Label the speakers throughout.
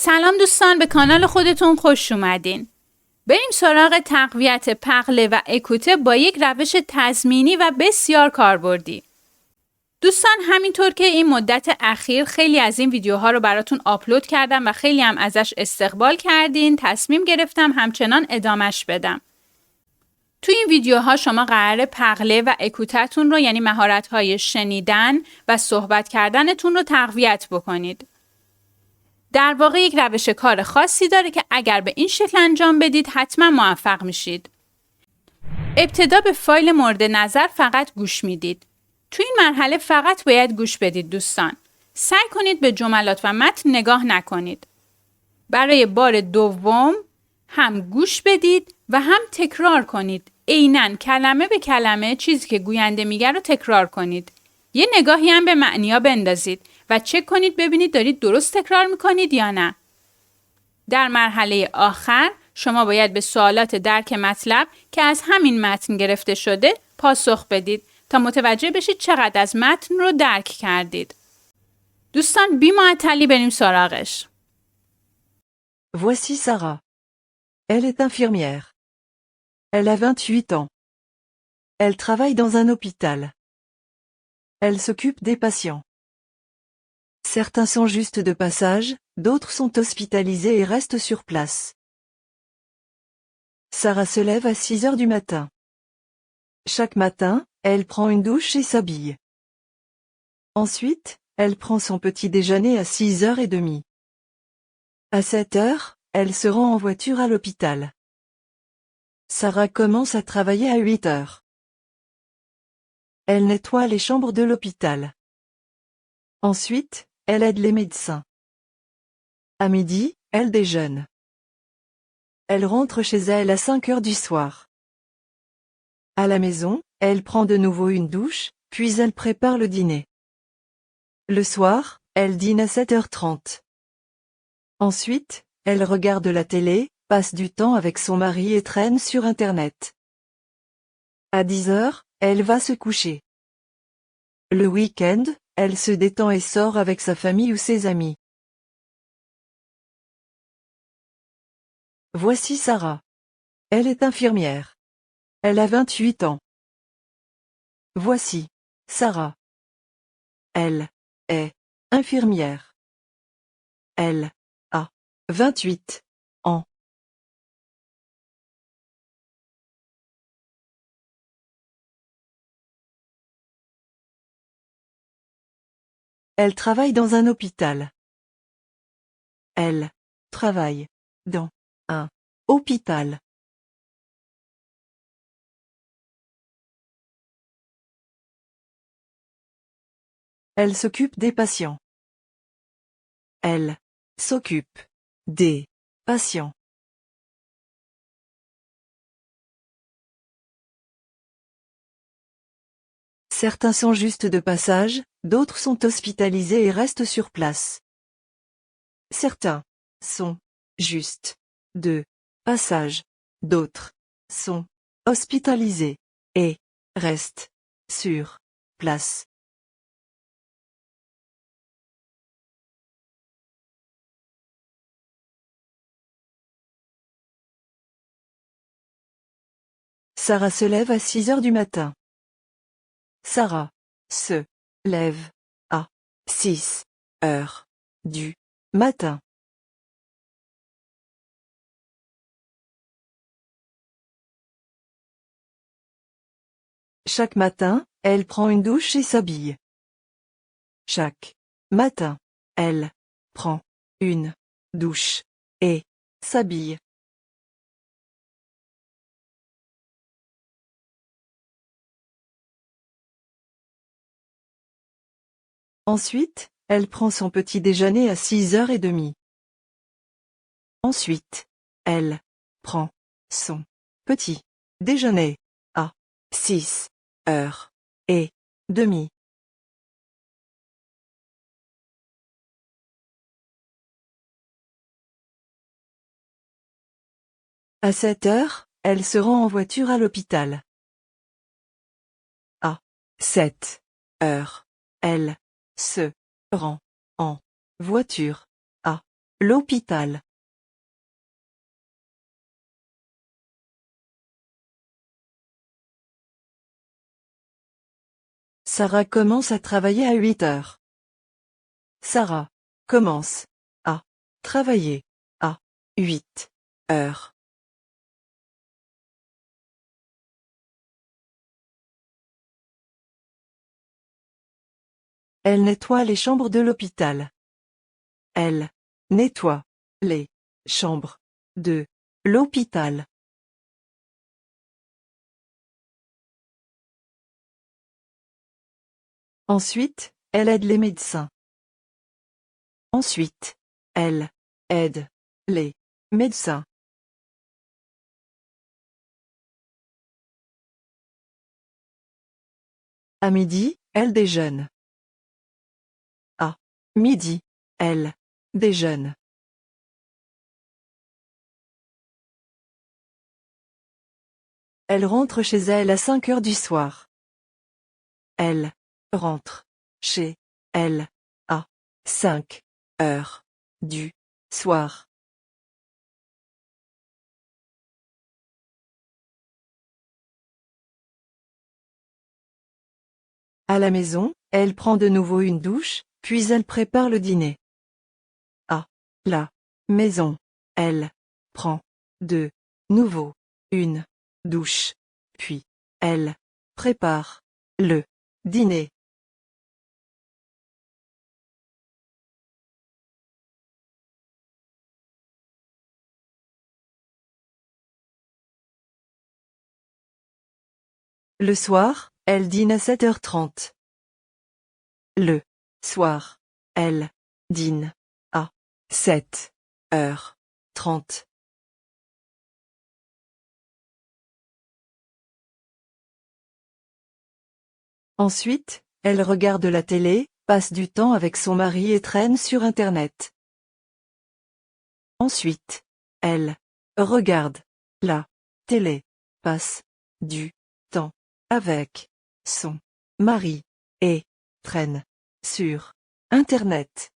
Speaker 1: سلام دوستان، به کانال خودتون خوش اومدین. بریم سراغ تقویت پقله و اکوته با یک روش تضمینی و بسیار کاربردی. دوستان همینطور که این مدت اخیر خیلی از این ویدیوها رو براتون آپلود کردم و خیلی هم ازش استقبال کردین، تصمیم گرفتم همچنان ادامش بدم. تو این ویدیوها شما قراره پقله و اکوتتون رو یعنی مهارت‌های شنیدن و صحبت کردنتون رو تقویت بکنید. در واقع یک روش کار خاصی داره که اگر به این شکل انجام بدید حتما موفق میشید. ابتدا به فایل مورد نظر فقط گوش میدید. تو این مرحله فقط باید گوش بدید دوستان. سعی کنید به جملات و متن نگاه نکنید. برای بار دوم هم گوش بدید و هم تکرار کنید. عیناً کلمه به کلمه چیزی که گوینده میگه رو تکرار کنید. یه نگاهی هم به معنی‌ها بندازید و چک کنید ببینید دارید درست تکرار میکنید یا نه. در مرحله آخر شما باید به سوالات درک مطلب که از همین متن گرفته شده پاسخ بدید تا متوجه بشید چقدر از متن رو درک کردید. دوستان بی معطلی بریم سراغش.
Speaker 2: Voici Sarah. Elle est infirmière. Elle a 28 ans. Elle travaille dans un hôpital. Elle s'occupe des patients. Certains sont juste de passage, d'autres sont hospitalisés et restent sur place. Sarah se lève à 6 heures du matin. Chaque matin, elle prend une douche et s'habille. Ensuite, elle prend son petit déjeuner à 6h30. À 7 heures, elle se rend en voiture à l'hôpital. Sarah commence à travailler à 8 heures. Elle nettoie les chambres de l'hôpital. Ensuite, elle aide les médecins. À midi, elle déjeune. Elle rentre chez elle à 5 heures du soir. À la maison, elle prend de nouveau une douche, puis elle prépare le dîner. Le soir, elle dîne à 7h30. Ensuite, elle regarde la télé, passe du temps avec son mari et traîne sur Internet. À 10 heures, elle va se coucher. Le week-end, elle se détend et sort avec sa famille ou ses amis. Voici Sarah. Elle est infirmière. Elle a 28 ans. Voici Sarah. Elle est infirmière. Elle a 28 ans. Elle travaille dans un hôpital. Elle travaille dans un hôpital. Elle s'occupe des patients. Elle s'occupe des patients. Certains sont juste de passage, d'autres sont hospitalisés et restent sur place. Certains sont juste de passage, d'autres sont hospitalisés et restent sur place. Sarah se lève à 6 heures du matin. Sarah se lève à 6 heures du matin. Chaque matin, elle prend une douche et s'habille. Chaque matin, elle prend une douche et s'habille. Ensuite, elle prend son petit déjeuner à 6h30. Ensuite, elle prend son petit déjeuner à 6h30. À 7 heures, elle se rend en voiture à l'hôpital. À 7 heures, elle se rend en voiture à l'hôpital. Sarah commence à travailler à 8 heures. Sarah commence à travailler à 8 heures. Elle nettoie les chambres de l'hôpital. Elle nettoie les chambres de l'hôpital. Ensuite, elle aide les médecins. Ensuite, elle aide les médecins. À midi, elle déjeune. À midi, elle déjeune. Elle rentre chez elle à 5 heures du soir. Elle rentre chez elle à 5 heures du soir. À la maison, elle prend de nouveau une douche, puis elle prépare le dîner. À la maison, elle prend de nouveau une douche, puis elle prépare le dîner. Le soir, elle dîne à 7h30. Le soir, elle dîne à 7h30. Ensuite, elle regarde la télé, passe du temps avec son mari et traîne sur Internet. Ensuite, elle regarde la télé, passe du temps avec son mari et traîne sur Internet.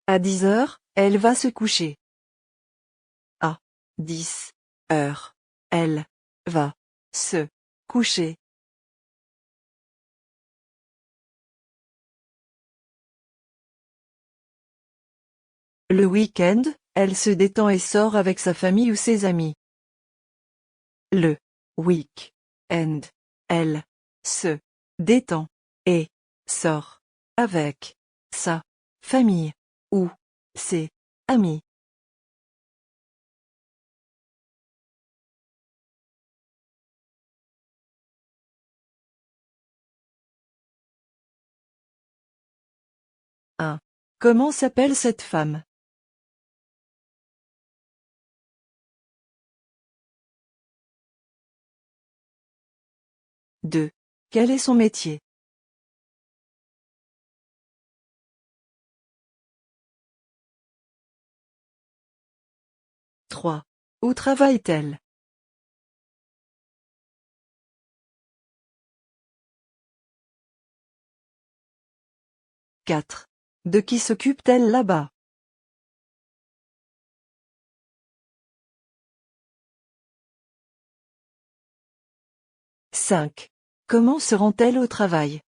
Speaker 2: À 10 heures, elle va se coucher. À 10 heures, elle va se coucher. Le week-end, elle se détend et sort avec sa famille ou ses amis. Le week-end, elle se détend et sort avec sa famille ou ses amis. Un. Comment s'appelle cette femme? 2. Quel est son métier? 3. Où travaille-t-elle? 4. De qui s'occupe-t-elle là-bas? 5. Comment se rend-elle au travail?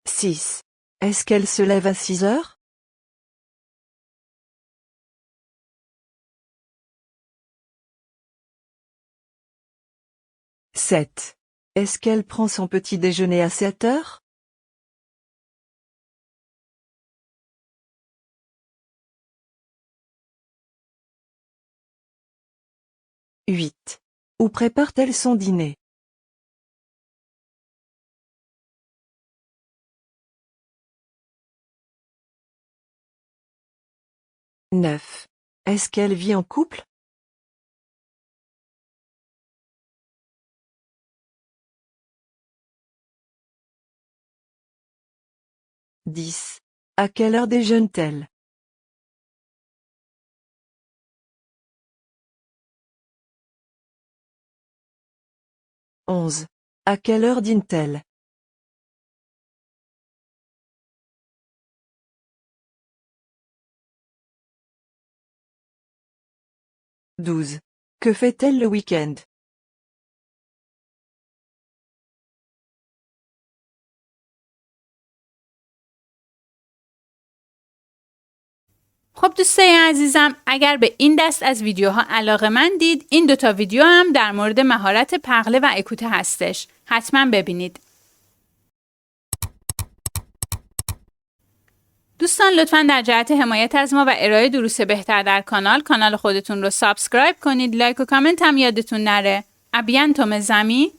Speaker 2: 6. Est-ce qu'elle se lève à 6 heures? 7. Est-ce qu'elle prend son petit déjeuner à 7 heures? 8. Où prépare-t-elle son dîner? 9. Est-ce qu'elle vit en couple? 10. À quelle heure déjeune-t-elle? 11. À quelle heure dîne-t-elle? 12. Que fait-elle le week-end?
Speaker 1: خب دوستای عزیزم، اگر به این دست از ویدیوها علاقه‌مندید، این دوتا ویدیو هم در مورد مهارت پقله و اکوته هستش. حتما ببینید. دوستان لطفاً در جهت حمایت از ما و ارائه دروس بهتر در کانال خودتون رو سابسکرایب کنید، لایک و کامنت هم یادتون نره. ابیانتو مزامی